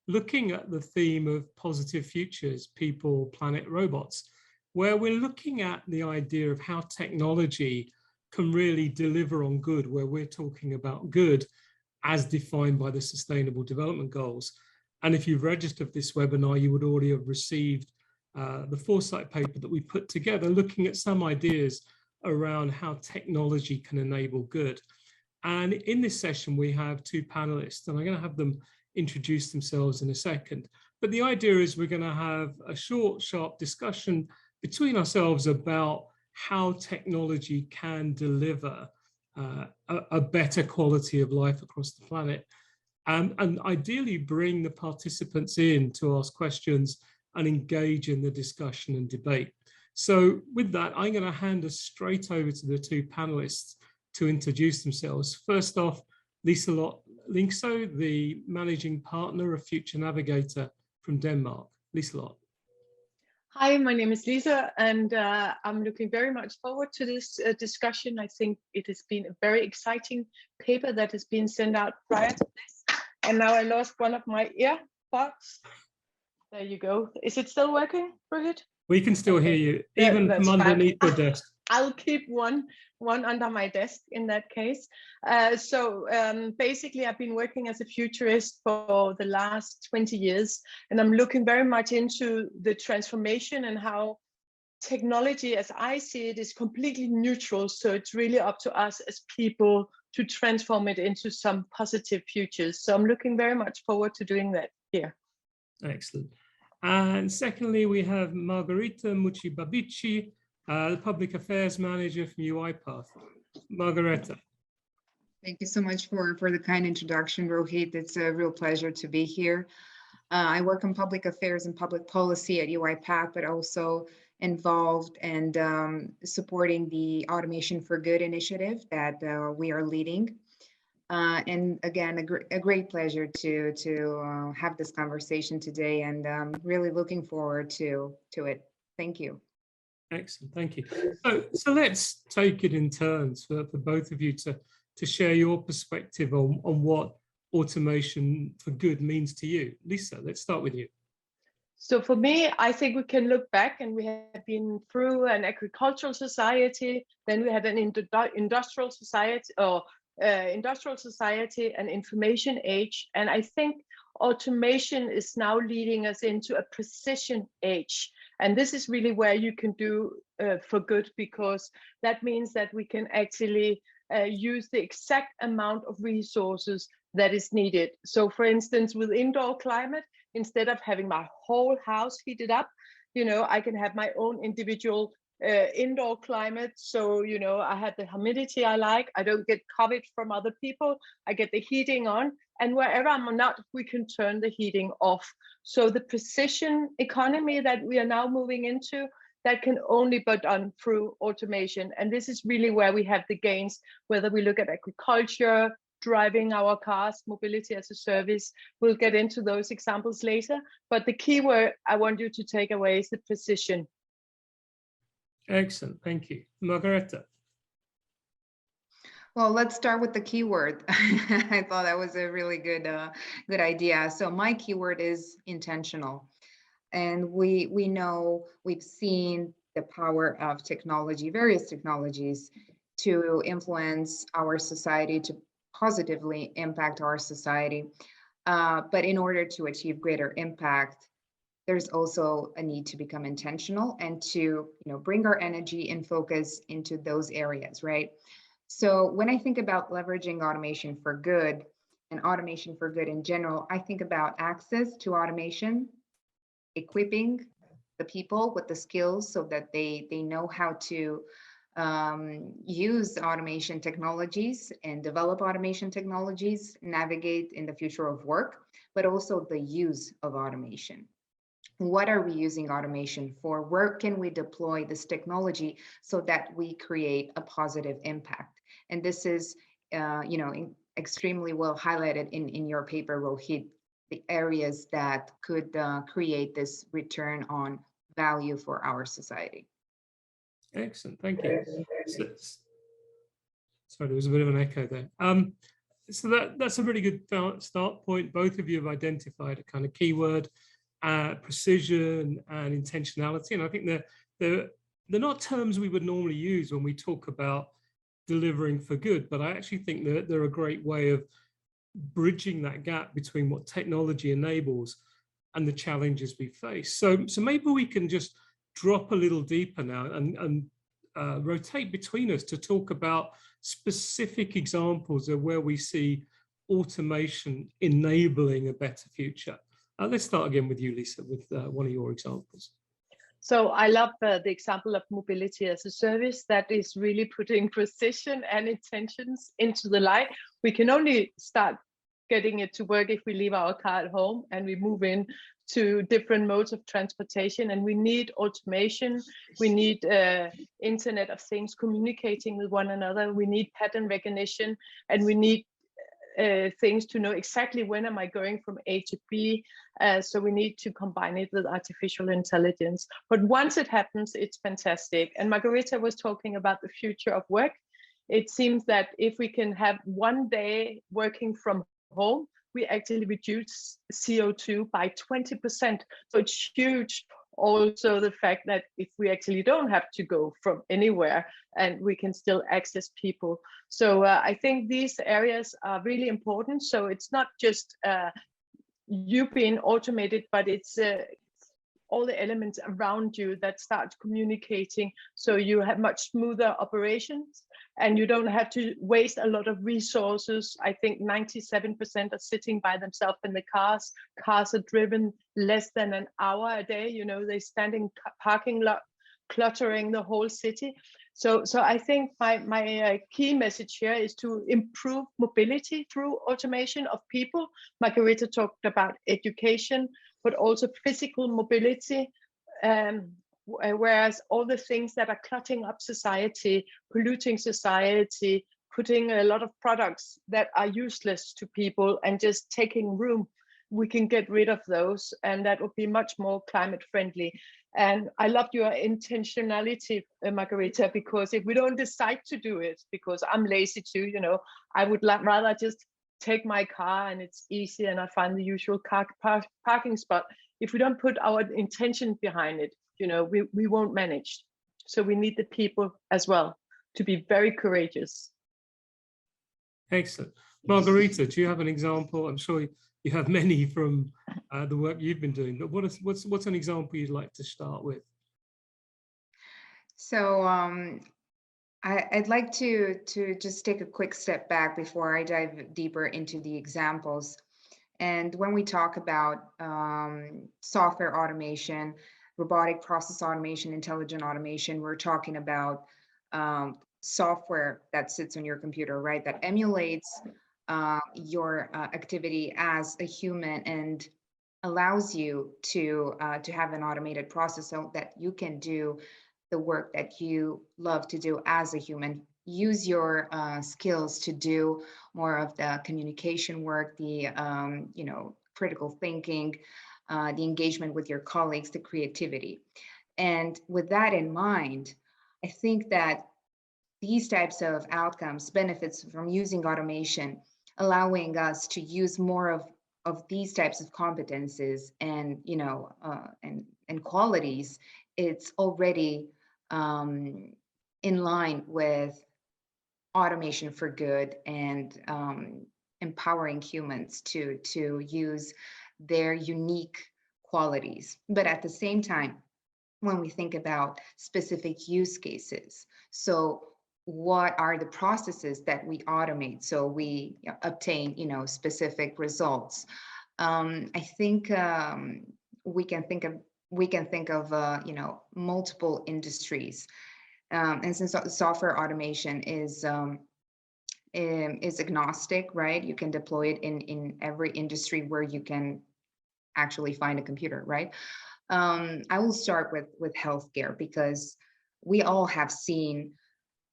looking at the theme of positive futures, people, planet, robots, where we're looking at the idea of how technology can really deliver on good, where we're talking about good as defined by the Sustainable Development Goals. And if you've registered this webinar, you would already have received the foresight paper that we put together, looking at some ideas around how technology can enable good. And in this session, we have two panelists, and I'm going to have them introduce themselves in a second. But the idea is we're going to have a short, sharp discussion between ourselves about how technology can deliver a better quality of life across the planet, and ideally bring the participants in to ask questions and engage in the discussion and debate. So with that, I'm going to hand us straight over to the two panelists to introduce themselves. First off, Liselott Lyngso, the managing partner of Future Navigator from Denmark. Liselott. Hi, my name is Lisa, and I'm looking very much forward to this discussion. I think it has been a very exciting paper that has been sent out prior to this. And now I lost one of my earbuds. There you go. Is it still working, Brigitte? We can still hear you, even from underneath the desk. I'll keep one under my desk in that case. Basically, I've been working as a futurist for the last 20 years, and I'm looking very much into the transformation and how technology, as I see it, is completely neutral. So it's really up to us as people to transform it into some positive futures. So I'm looking very much forward to doing that here. Excellent. And secondly, we have Margarita Mucibabici, the Public Affairs Manager from UIPath. Margareta. Thank you so much for the kind introduction, Rohit. It's a real pleasure to be here. I work in public affairs and public policy at UIPath, but also involved and supporting the Automation for Good initiative that we are leading. And again, a great pleasure to have this conversation today, and really looking forward to it. Thank you. Excellent, thank you. So let's take it in turns for both of you to share your perspective on what automation for good means to you. Lisa, let's start with you. So for me, I think we can look back, and we have been through an agricultural society, then we had an industrial society, or industrial society and information age. And I think automation is now leading us into a precision age. And this is really where you can do for good, because that means that we can actually use the exact amount of resources that is needed. So for instance, with indoor climate, instead of having my whole house heated up, I can have my own individual indoor climate. So, I have the humidity I like. I don't get COVID from other people. I get the heating on. And wherever I'm not, we can turn the heating off. So the precision economy that we are now moving into, that can only be done through automation. And this is really where we have the gains, whether we look at agriculture, driving our cars, mobility as a service. We'll get into those examples later. But the key word I want you to take away is the precision. Excellent, thank you. Margareta. Well, let's start with the keyword. I thought that was a really good idea. So my keyword is intentional. And we know, we've seen the power of technology, various technologies, to influence our society, to positively impact our society. But in order to achieve greater impact, there's also a need to become intentional and to bring our energy and focus into those areas, right? So when I think about leveraging automation for good and automation for good in general, I think about access to automation, equipping the people with the skills so that they know how to use automation technologies and develop automation technologies, navigate in the future of work, but also the use of automation. What are we using automation for? Where can we deploy this technology so that we create a positive impact? And this is, extremely well highlighted in your paper, Rohit, the areas that could create this return on value for our society. Excellent, thank you. Sorry, there was a bit of an echo there. So that's a really good start point. Both of you have identified a kind of keyword, precision and intentionality. And I think they're not terms we would normally use when we talk about delivering for good, but I actually think that they're a great way of bridging that gap between what technology enables and the challenges we face. So maybe we can just drop a little deeper now and rotate between us to talk about specific examples of where we see automation enabling a better future. Let's start again with you, Lisa, with one of your examples. So I love the example of mobility as a service that is really putting precision and intentions into the light. We can only start getting it to work if we leave our car at home and we move in to different modes of transportation. And we need automation. We need Internet of Things communicating with one another. We need pattern recognition, and we need things to know exactly when am I going from A to B. So we need to combine it with artificial intelligence. But once it happens, it's fantastic. And Margarita was talking about the future of work. It seems that if we can have one day working from home, we actually reduce CO2 by 20%. So it's huge. Also the fact that if we actually don't have to go from anywhere and we can still access people. So I think these areas are really important. So it's not just you being automated, but it's all the elements around you that start communicating, so you have much smoother operations and you don't have to waste a lot of resources. I think 97% are sitting by themselves in the cars. Cars are driven less than an hour a day. You know, they stand in parking lot, cluttering the whole city. So I think my key message here is to improve mobility through automation of people. Margarita talked about education, but also physical mobility, whereas all the things that are cluttering up society, polluting society, putting a lot of products that are useless to people and just taking room, we can get rid of those, and that would be much more climate friendly. And I loved your intentionality, Margarita, because if we don't decide to do it, because I'm lazy too, you know, I would rather just take my car and it's easy and I find the usual parking spot. If we don't put our intention behind it, you know, we won't manage. So we need the people as well to be very courageous. Excellent. Margarita, do you have an example? I'm sure you have many from the work you've been doing, but what's an example you'd like to start with? So I'd like to just take a quick step back before I dive deeper into the examples. And when we talk about software automation, robotic process automation, intelligent automation, we're talking about software that sits on your computer, right? That emulates your activity as a human and allows you to have an automated process so that you can do the work that you love to do as a human. Use your skills to do more of the communication work, the critical thinking, the engagement with your colleagues, the creativity. And with that in mind, I think that these types of outcomes, benefits from using automation, allowing us to use more of these types of competences and and qualities, it's already in line with automation for good and empowering humans to use their unique qualities. But at the same time, when we think about specific use cases, so what are the processes that we automate so we obtain specific results? I think we can think of multiple industries, and since software automation is agnostic, right? You can deploy it in every industry where you can actually find a computer, right? I will start with healthcare, because we all have seen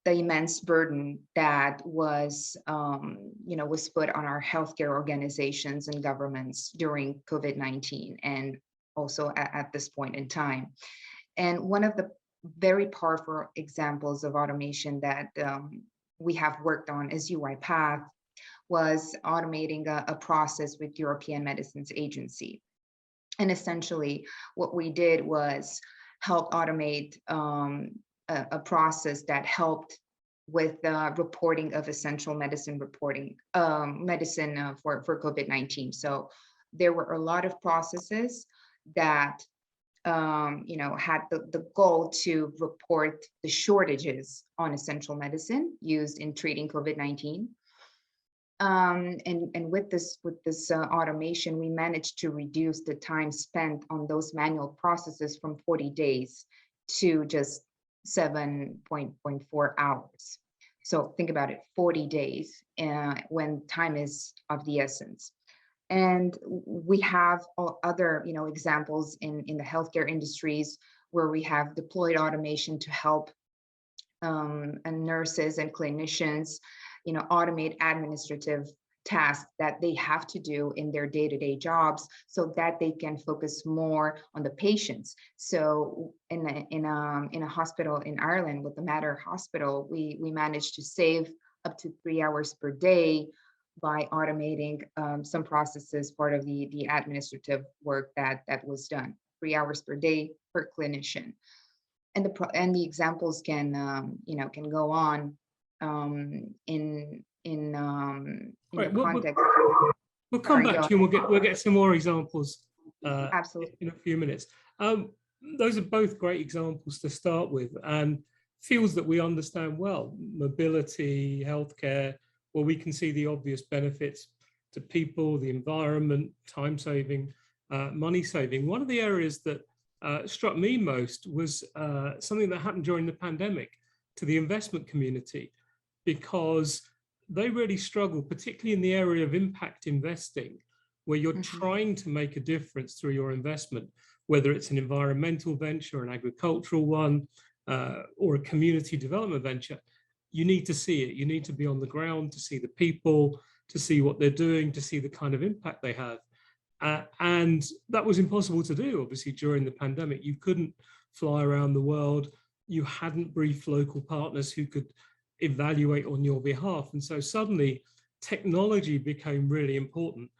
the immense burden that was put on our healthcare organizations and governments during COVID-19 and also at this point in time. And one of the very powerful examples of automation that we have worked on is UIPath, was automating a process with European Medicines Agency. And essentially what we did was help automate a process that helped with the reporting of essential medicine medicine for COVID-19. So there were a lot of processes that had the goal to report the shortages on essential medicine used in treating COVID-19. And with this automation, we managed to reduce the time spent on those manual processes from 40 days to just 7.4 hours. So think about it, 40 days when time is of the essence. And we have other examples in the healthcare industries where we have deployed automation to help and nurses and clinicians automate administrative tasks that they have to do in their day-to-day jobs so that they can focus more on the patients. So in a hospital in Ireland with the Mater Hospital, we managed to save up to 3 hours per day by automating some processes, part of the administrative work that was done. 3 hours per day per clinician. And the examples can go on in right, the context. We'll come back to you and we'll get some more examples Absolutely. in a few minutes. Those are both great examples to start with, and fields that we understand well: mobility, healthcare, where we can see the obvious benefits to people, the environment, time saving, money saving. One of the areas that struck me most was something that happened during the pandemic to the investment community, because they really struggle, particularly in the area of impact investing, where you're trying to make a difference through your investment, whether it's an environmental venture, an agricultural one, or a community development venture. You need to see it. You need to be on the ground to see the people, to see what they're doing, to see the kind of impact they have. And that was impossible to do, obviously, during the pandemic. You couldn't fly around the world. You hadn't briefed local partners who could evaluate on your behalf. And so suddenly technology became really important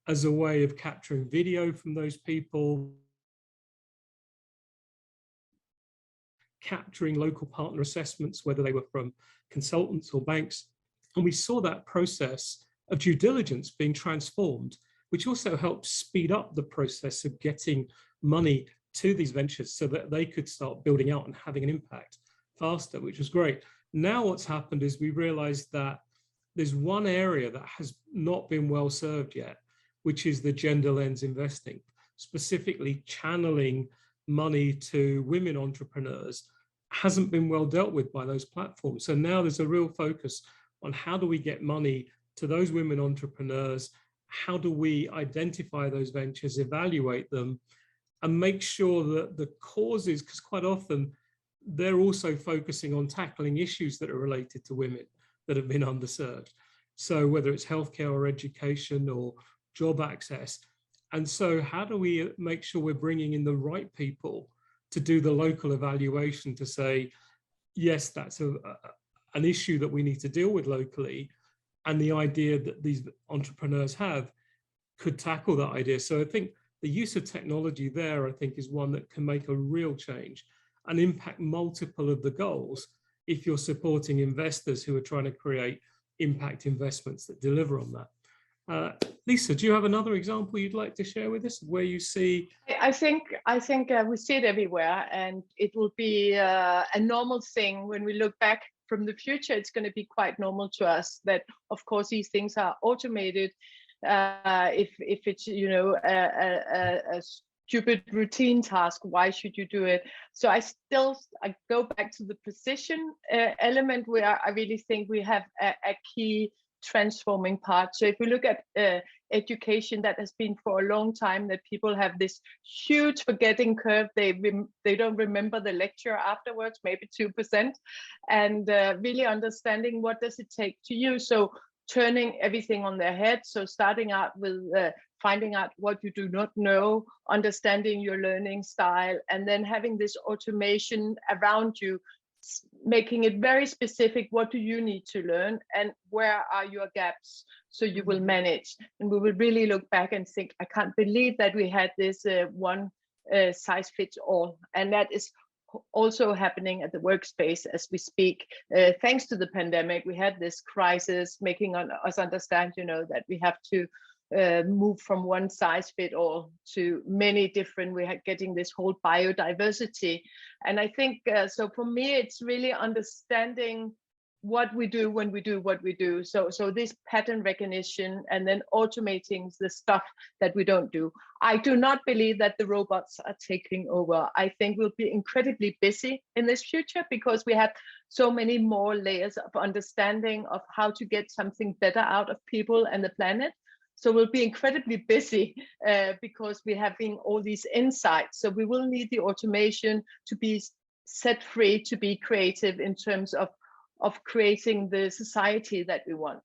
as a way of capturing video from those people, capturing local partner assessments, whether they were from consultants or banks. And we saw that process of due diligence being transformed, which also helped speed up the process of getting money to these ventures so that they could start building out and having an impact faster, which was great. Now what's happened is we realized that there's one area that has not been well served yet, which is the gender lens investing, specifically channeling money to women entrepreneurs hasn't been well dealt with by those platforms. So now there's a real focus on how do we get money to those women entrepreneurs? How do we identify those ventures, evaluate them, and make sure that the causes, because quite often they're also focusing on tackling issues that are related to women that have been underserved. So whether it's healthcare or education or job access. And so how do we make sure we're bringing in the right people to do the local evaluation to say, yes, that's an issue that we need to deal with locally. And the idea that these entrepreneurs have could tackle that idea. So I think the use of technology there, I think, is one that can make a real change and impact multiple of the goals if you're supporting investors who are trying to create impact investments that deliver on that. Lisa, do you have another example you'd like to share with us where you see? I think we see it everywhere, and it will be a normal thing when we look back from the future. It's going to be quite normal to us that, of course, these things are automated. If it's a stupid routine task, why should you do it? So I go back to the precision element, where I really think we have a key transforming part. So if we look at education, that has been for a long time that people have this huge forgetting curve. They don't remember the lecture afterwards, maybe 2%, and really understanding what does it take to use. So turning everything on their head. So starting out with finding out what you do not know, understanding your learning style, and then having this automation around you making it very specific. What do you need to learn, and where are your gaps, so you will manage. And we will really look back and think, I can't believe that we had this one size fits all. And that is also happening at the workspace as we speak. Thanks to the pandemic, we had this crisis making us understand, that we have to move from one size fit all to many different. We are getting this whole biodiversity. And I think, so for me, it's really understanding what we do when we do what we do. So this pattern recognition, and then automating the stuff that we don't do. I do not believe that the robots are taking over. I think we'll be incredibly busy in this future, because we have so many more layers of understanding of how to get something better out of people and the planet. So we'll be incredibly busy because we're having all these insights. So we will need the automation to be set free, to be creative in terms of creating the society that we want.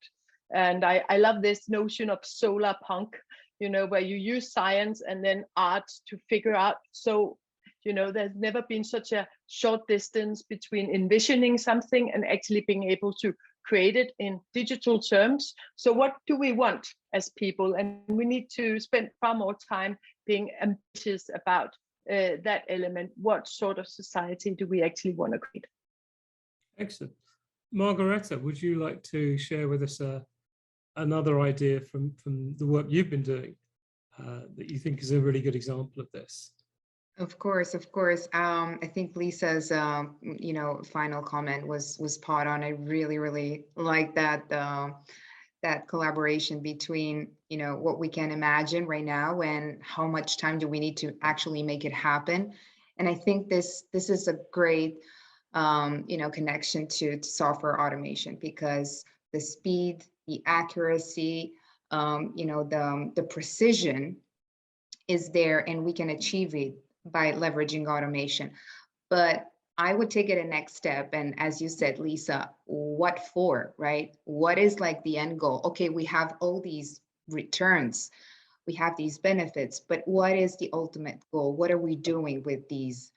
And I love this notion of solar punk, where you use science and then art to figure out. So, there's never been such a short distance between envisioning something and actually being able to create it in digital terms. So what do we want as people? And we need to spend far more time being ambitious about that element. What sort of society do we actually want to create? Excellent. Margareta, would you like to share with us another idea from the work you've been doing that you think is a really good example of this? Of course. I think Lisa's, final comment was spot on. I really like that that collaboration between, what we can imagine right now and how much time do we need to actually make it happen. And I think this is a great, connection to software automation, because the speed, the accuracy, the precision is there, and we can achieve it by leveraging automation. But I would take it a next step. And as you said, Lisa, what for, right? What is like the end goal? Okay, we have all these returns, we have these benefits, but what is the ultimate goal? What are we doing with these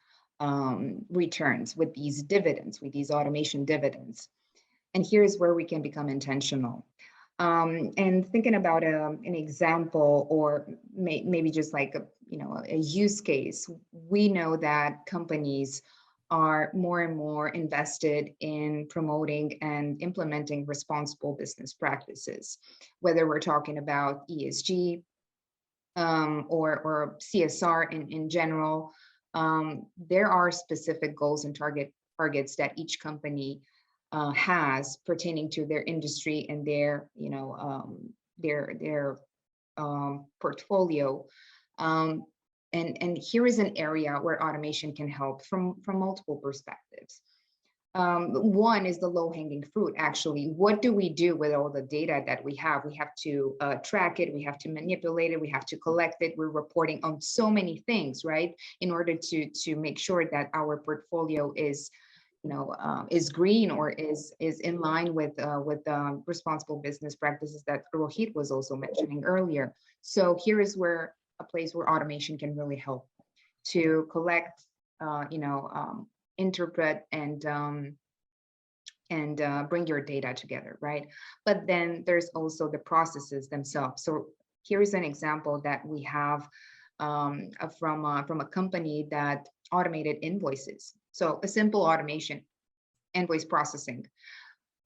returns, with these dividends, with these automation dividends? And here's where we can become intentional. And thinking about an example, or maybe just like a use case, we know that companies are more and more invested in promoting and implementing responsible business practices, whether we're talking about ESG or CSR in general. There are specific goals and targets that each company has pertaining to their industry and their portfolio. And here is an area where automation can help from multiple perspectives. One is the low-hanging fruit, actually. What do we do with all the data that we have? We have to track it, we have to manipulate it, we have to collect it. We're reporting on so many things, right? In order to make sure that our portfolio is green, or is in line with responsible business practices that Rohit was also mentioning earlier. So here is where a place where automation can really help to collect, interpret and bring your data together, right? But then there's also the processes themselves. So here's an example that we have from a company that automated invoices. So a simple automation, invoice processing.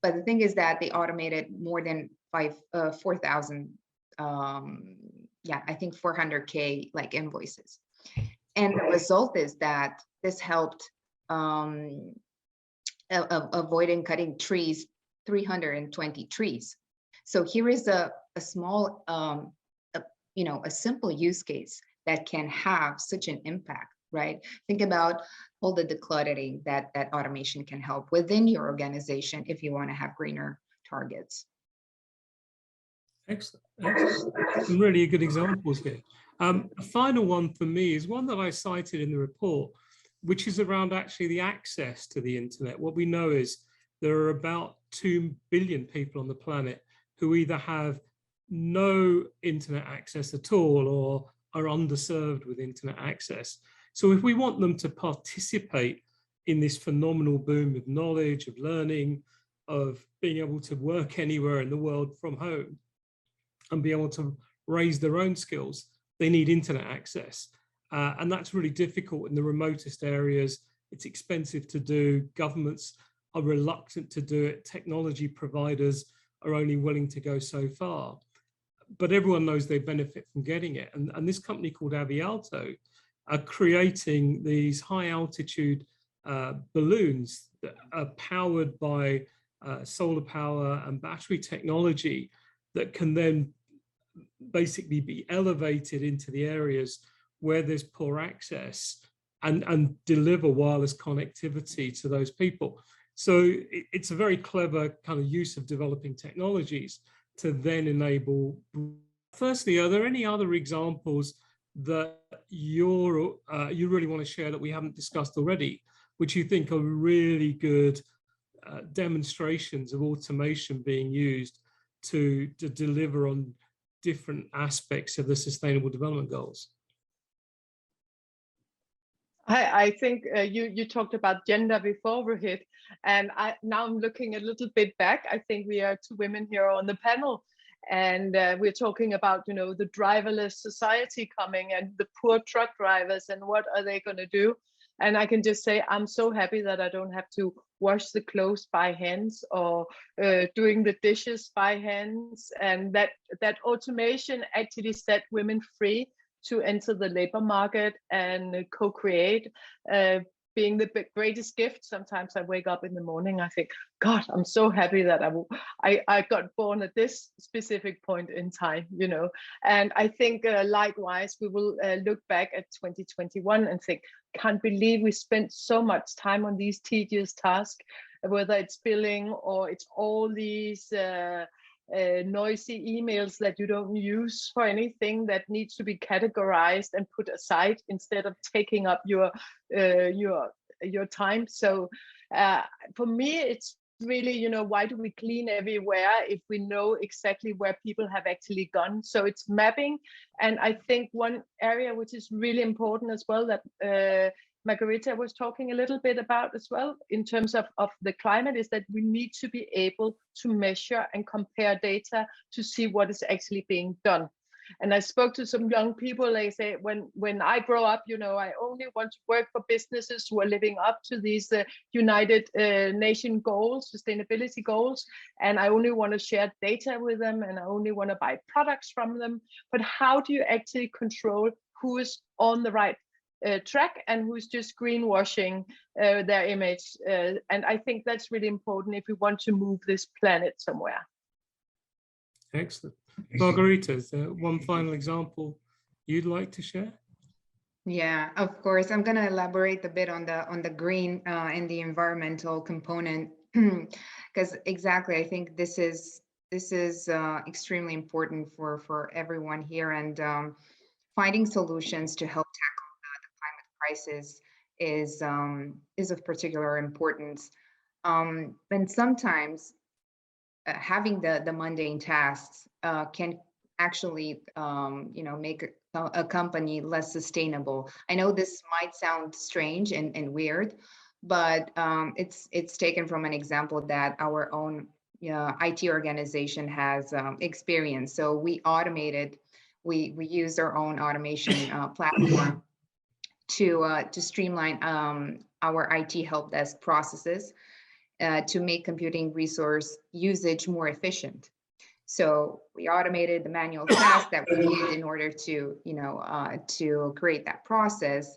But the thing is that they automated more than 4,000, I think 400K like invoices. And the result is that this helped avoiding cutting trees, 320 trees. So here is a small, a simple use case that can have such an impact, right? Think about all the decluttering that automation can help within your organization if you want to have greener targets. Excellent. Some really good examples here. A final one for me is one that I cited in the report, which is around actually the access to the internet. What we know is there are about 2 billion people on the planet who either have no internet access at all or are underserved with internet access. So if we want them to participate in this phenomenal boom of knowledge, of learning, of being able to work anywhere in the world from home and be able to raise their own skills, they need internet access. And that's really difficult in the remotest areas. It's expensive to do. Governments are reluctant to do it. Technology providers are only willing to go so far. But everyone knows they benefit from getting it. And this company called Avialto are creating these high altitude balloons that are powered by solar power and battery technology that can then basically be elevated into the areas where there's poor access and deliver wireless connectivity to those people. So it's a very clever kind of use of developing technologies to then enable. Firstly, are there any other examples that you really want to share that we haven't discussed already, which you think are really good demonstrations of automation being used to deliver on different aspects of the Sustainable Development Goals? I think you talked about gender before, Rohit, and now I'm looking a little bit back. I think we are two women here on the panel, and we're talking about, you know, the driverless society coming and the poor truck drivers and what are they going to do. And I can just say I'm so happy that I don't have to wash the clothes by hands or doing the dishes by hands, and that automation actually set women free to enter the labor market and co-create, being the greatest gift. Sometimes I wake up in the morning, I think, God, I'm so happy that I got born at this specific point in time, you know. And I think likewise, we will look back at 2021 and think, can't believe we spent so much time on these tedious tasks, whether it's billing or it's all these noisy emails that you don't use for anything, that needs to be categorized and put aside instead of taking up your time. So for me, it's really, you know, why do we clean everywhere if we know exactly where people have actually gone? So it's mapping. And I think one area which is really important as well, that Margareta was talking a little bit about as well in terms of the climate, is that we need to be able to measure and compare data to see what is actually being done. And I spoke to some young people, they say, when I grow up, you know, I only want to work for businesses who are living up to these United Nations goals, sustainability goals, and I only want to share data with them, and I only want to buy products from them. But how do you actually control who is on the right track and who's just greenwashing their image? And I think that's really important if we want to move this planet somewhere. Excellent. Margareta, is there one final example you'd like to share? Yeah, of course. I'm going to elaborate a bit on the green and the environmental component, because exactly, I think this is extremely important for everyone here, and finding solutions to help tackle the climate crisis is of particular importance. And sometimes having the mundane tasks can actually, you know, make a company less sustainable. I know this might sound strange and weird, but it's taken from an example that our own IT organization has experienced. So we used our own automation platform to streamline our IT help desk processes to make computing resource usage more efficient. So we automated the manual tasks that we did in order to, you know, to create that process.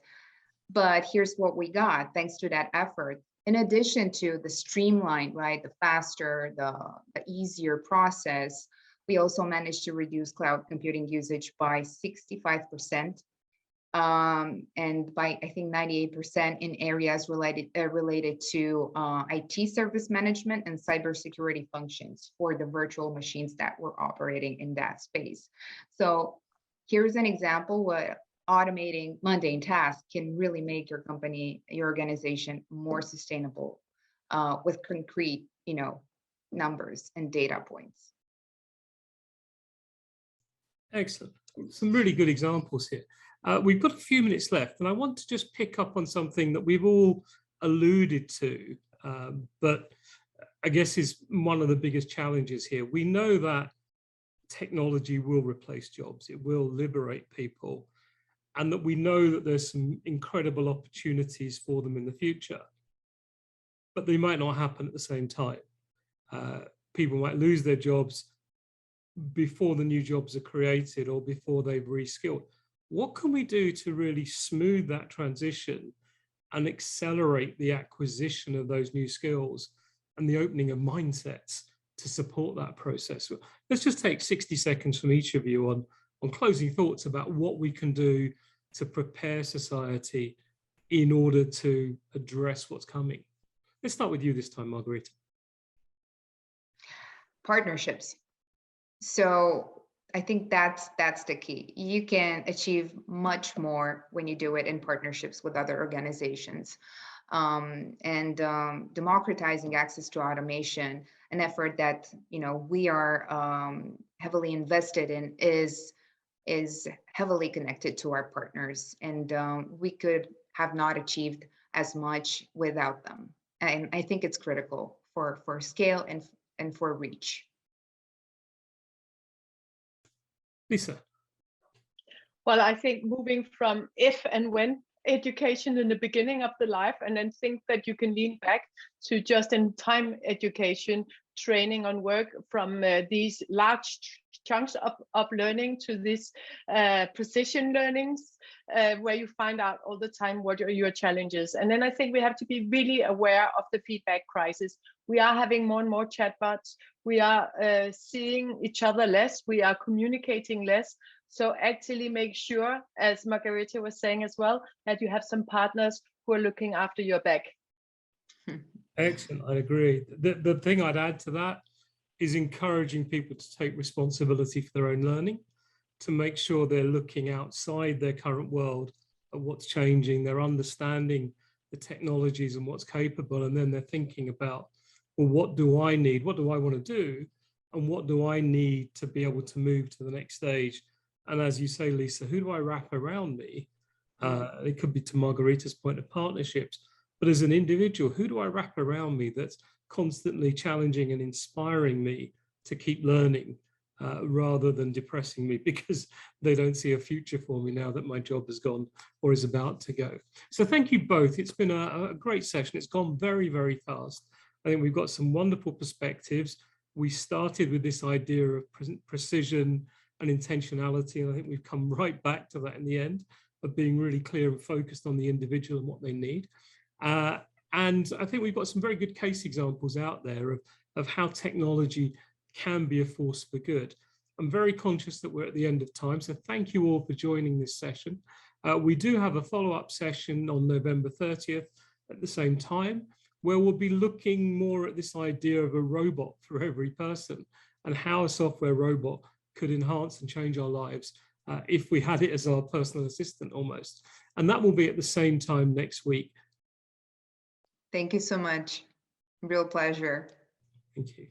But here's what we got thanks to that effort. In addition to the streamlined, right, the faster, the easier process, we also managed to reduce cloud computing usage by 65%. And by, I think, 98% in areas related to IT service management and cybersecurity functions for the virtual machines that were operating in that space. So here's an example what automating mundane tasks can really make your company, your organization more sustainable with concrete, you know, numbers and data points. Excellent. Some really good examples here. We've got a few minutes left, and I want to just pick up on something that we've all alluded to, but I guess is one of the biggest challenges here. We know that technology will replace jobs, it will liberate people, and that we know that there's some incredible opportunities for them in the future, but they might not happen at the same time. People might lose their jobs before the new jobs are created or before they've reskilled. What can we do to really smooth that transition and accelerate the acquisition of those new skills and the opening of mindsets to support that process? Let's just take 60 seconds from each of you on closing thoughts about what we can do to prepare society in order to address what's coming. Let's start with you this time, Margarita. Partnerships. So I think that's the key. You can achieve much more when you do it in partnerships with other organizations. Democratizing access to automation, an effort that we are heavily invested in, is heavily connected to our partners, and we could have not achieved as much without them. And I think it's critical for scale and for reach. Lisa. Well, I think moving from if and when education in the beginning of the life, and then think that you can lean back to just-in-time education, training on work, from these large chunks of learning to this precision learnings, where you find out all the time what are your challenges. And then I think we have to be really aware of the feedback crisis. We are having more and more chatbots. We are seeing each other less. We are communicating less. So actually make sure, as Margarita was saying as well, that you have some partners who are looking after your back. Excellent, I agree. The thing I'd add to that is encouraging people to take responsibility for their own learning, to make sure they're looking outside their current world at what's changing, they're understanding the technologies and what's capable, and then they're thinking about, well, what do I need? What do I want to do? And what do I need to be able to move to the next stage? And as you say, Lisa, who do I wrap around me? It could be, to Margarita's point, of partnerships, but as an individual, who do I wrap around me that's constantly challenging and inspiring me to keep learning, rather than depressing me because they don't see a future for me now that my job has gone or is about to go. So thank you both. It's been a great session. It's gone very, very fast. I think we've got some wonderful perspectives. We started with this idea of precision and intentionality, and I think we've come right back to that in the end, of being really clear and focused on the individual and what they need. And I think we've got some very good case examples out there of how technology can be a force for good. I'm very conscious that we're at the end of time, so thank you all for joining this session. We do have a follow-up session on November 30th at the same time, where we'll be looking more at this idea of a robot for every person and how a software robot could enhance and change our lives if we had it as our personal assistant almost. And that will be at the same time next week. Thank you so much. Real pleasure. Thank you.